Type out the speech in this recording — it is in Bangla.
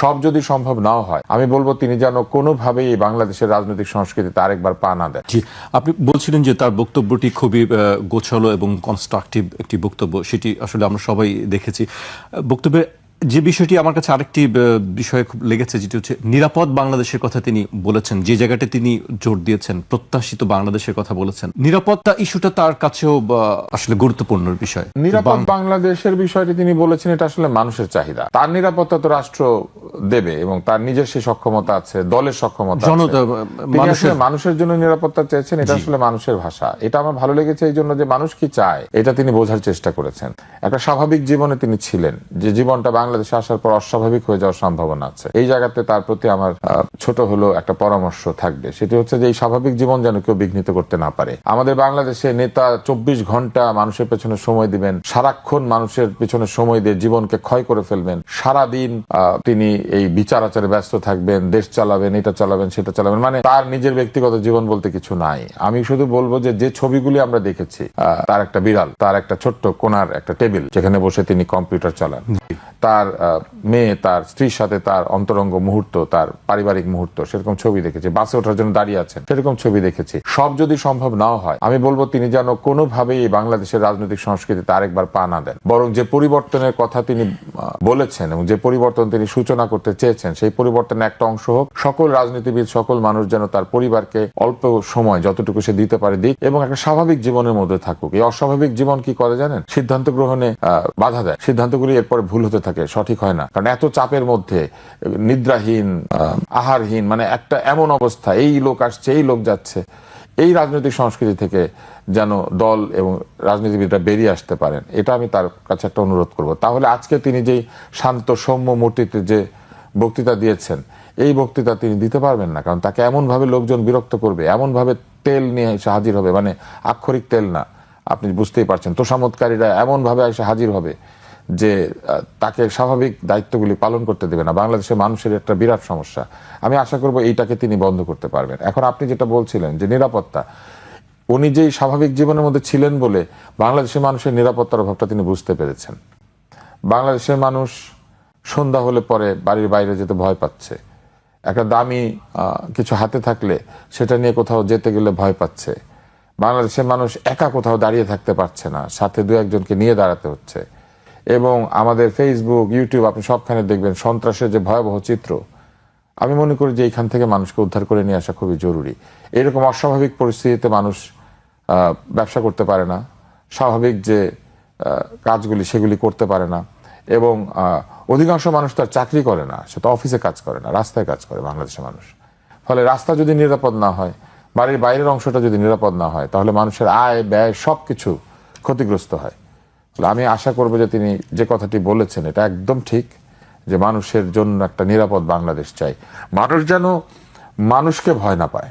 সব যদি সম্ভব নাও হয়, আমি বলবো তিনি যেন কোনোভাবেই বাংলাদেশের রাজনৈতিক সংস্কৃতিতে আরেকবার পা না দেন। জি, আপনি বলছিলেন যে তার বক্তব্যটি খুবই গোছালো এবং কনস্ট্রাকটিভ একটি বক্তব্য, সেটি আসলে আমরা সবাই দেখেছি। বক্তব্যে যে বিষয়টি আমার কাছে আরেকটি বিষয়ে খুব লেগেছে, যেটি হচ্ছে নিরাপদ বাংলাদেশের কথা তিনি বলেছেন। যে জায়গাটা তিনি জোর দিয়েছেন, প্রত্যাশিত বাংলাদেশের কথা বলেছেন। নিরাপত্তা ইস্যুটা তার কাছেও আসলে গুরুত্বপূর্ণ বিষয়। নিরাপদ বাংলাদেশের বিষয়টি তিনি বলেছেন, এটা আসলে মানুষের চাহিদা। তার নিরাপত্তা তো রাষ্ট্র দেবে এবং তার নিজের সেই সক্ষমতা আছে, দলের সক্ষমতা আছে। মানুষের জন্য নিরাপত্তা চেয়েছেন, এটা আসলে মানুষের ভাষা। এটা আমার ভালো লেগেছে এই জন্য যে মানুষ কি চায় এটা তিনি বোঝার চেষ্টা করেছেন। একটা স্বাভাবিক জীবনে তিনি ছিলেন, যে জীবনটা বাংলাদেশে আসার পর অস্বাভাবিক হয়ে যাওয়ার সম্ভাবনা আছে। এই জায়গাতে তার প্রতি আমার ছোট হলো একটা পরামর্শ থাকবে, সেটি হচ্ছে যে এই স্বাভাবিক জীবন যেন কেউ বিঘ্নিত করতে না পারে। আমাদের বাংলাদেশে নেতা 24 ঘন্টা মানুষের পেছনে সময় দিবেন, সারাক্ষণ মানুষের পেছনে সময় দিয়ে জীবনকে ক্ষয় করে ফেলবেন। সারাদিন তিনি এই বিচার আচারে ব্যস্ত থাকবেন, দেশ চালাবেন, এটা চালাবেন, সেটা চালাবেন, মানে তার নিজের ব্যক্তিগত জীবন বলতে কিছু নাই। আমি শুধু বলবো যে যে ছবিগুলি আমরা দেখেছি, তার একটা বিড়াল, তার একটা ছোট্ট কোণার একটা টেবিল যেখানে বসে তিনি কম্পিউটার চালান, তার মেয়ে, তার স্ত্রীর সাথে তার অন্তরঙ্গ মুহূর্ত, তার পারিবারিক মুহূর্ত, সেরকম ছবি দেখেছি। বাসে ওঠার জন্য দাঁড়িয়ে আছেন, সেরকম ছবি দেখেছি। সব যদি সম্ভব নাও হয়, আমি বলবো তিনি যেন কোনোভাবেই বাংলাদেশের রাজনৈতিক সংস্কৃতিতে আরেকবার পা না দেন। বরং যে পরিবর্তনের কথা তিনি বলেছেন এবং যে পরিবর্তন তিনি সূচনা করতে চেয়েছেন, সেই পরিবর্তনের একটা অংশ হোক সকল রাজনীতিবিদ, সকল মানুষ যেন তার পরিবারকে অল্প সময় যতটুকু সে দিতে পারে দিক এবং একটা স্বাভাবিক জীবনের মধ্যে থাকুক। এই অস্বাভাবিক জীবন কি করে জানেন? সিদ্ধান্ত গ্রহণে বাধা দেয়। সিদ্ধান্তগুলি এরপরে ভুল হতে থাকে, সঠিক হয় না। কারণ এত চাপের মধ্যে, নিদ্রাহীন, আহারহীন, মানে একটা এমন অবস্থা, এই লোক আসছে, এই লোক যাচ্ছে, এই রাজনৈতিক সংস্কৃতি থেকে যেন দল এবং রাজনীতিবিদরা বেরিয়ে আসতে পারেন, এটা আমি তার কাছে একটা অনুরোধ করব। তাহলে আজকে তিনি যেই শান্ত সৌম্য মূর্তিতে যে বক্তৃতা দিয়েছেন, এই বক্তৃতা তিনি দিতে পারবেন না। কারণ তাকে এমন ভাবে লোকজন বিরক্ত করবে, এমন ভাবে তেল নিয়ে এসে হাজির হবে, মানে আক্ষরিক তেল না, আপনি বুঝতেই পারছেন, তোষামতকারীরা এমন ভাবে এসে হাজির হবে যে তাকে স্বাভাবিক দায়িত্বগুলি পালন করতে দেবে না। বাংলাদেশের মানুষের একটা বিরাট সমস্যা। আমি আশা করব এইটাকে তিনি বন্ধ করতে পারবেন। এখন আপনি যেটা বলছিলেন যে নিরাপত্তা, উনি যেই স্বাভাবিক জীবনের মধ্যে ছিলেন বলে বাংলাদেশের মানুষের নিরাপত্তার অভাবটা তিনি বুঝতে পেরেছেন। বাংলাদেশের মানুষ সন্ধ্যা হলে পরে বাড়ির বাইরে যেতে ভয় পাচ্ছে। একটা দামি কিছু হাতে থাকলে সেটা নিয়ে কোথাও যেতে গেলে ভয় পাচ্ছে। বাংলাদেশের মানুষ একা কোথাও দাঁড়িয়ে থাকতে পারছে না, সাথে দু একজনকে নিয়ে দাঁড়াতে হচ্ছে। এবং আমাদের ফেসবুক, ইউটিউব, আপনি সবখানে দেখবেন সন্ত্রাসের যে ভয়াবহ চিত্র। আমি মনে করি যে এইখান থেকে মানুষকে উদ্ধার করে নিয়ে আসা খুবই জরুরি। এরকম অস্বাভাবিক পরিস্থিতিতে মানুষ ব্যবসা করতে পারে না, স্বাভাবিক যে কাজগুলি সেগুলি করতে পারে না, এবং অধিকাংশ মানুষ তার চাকরি করে না, সে তো অফিসে কাজ করে না, রাস্তায় কাজ করে বাংলাদেশের মানুষ। ফলে রাস্তা যদি নিরাপদ না হয়, বাড়ির বাইরের অংশটা যদি নিরাপদ না হয়, তাহলে মানুষের আয় ব্যয় সবকিছু ক্ষতিগ্রস্ত হয়। আমি আশা করব যে তিনি যে কথাটি বলেছেন এটা একদম ঠিক, যে মানুষের জন্য একটা নিরাপদ বাংলাদেশ চাই। মানুষ যেন মানুষকে ভয় না পায়।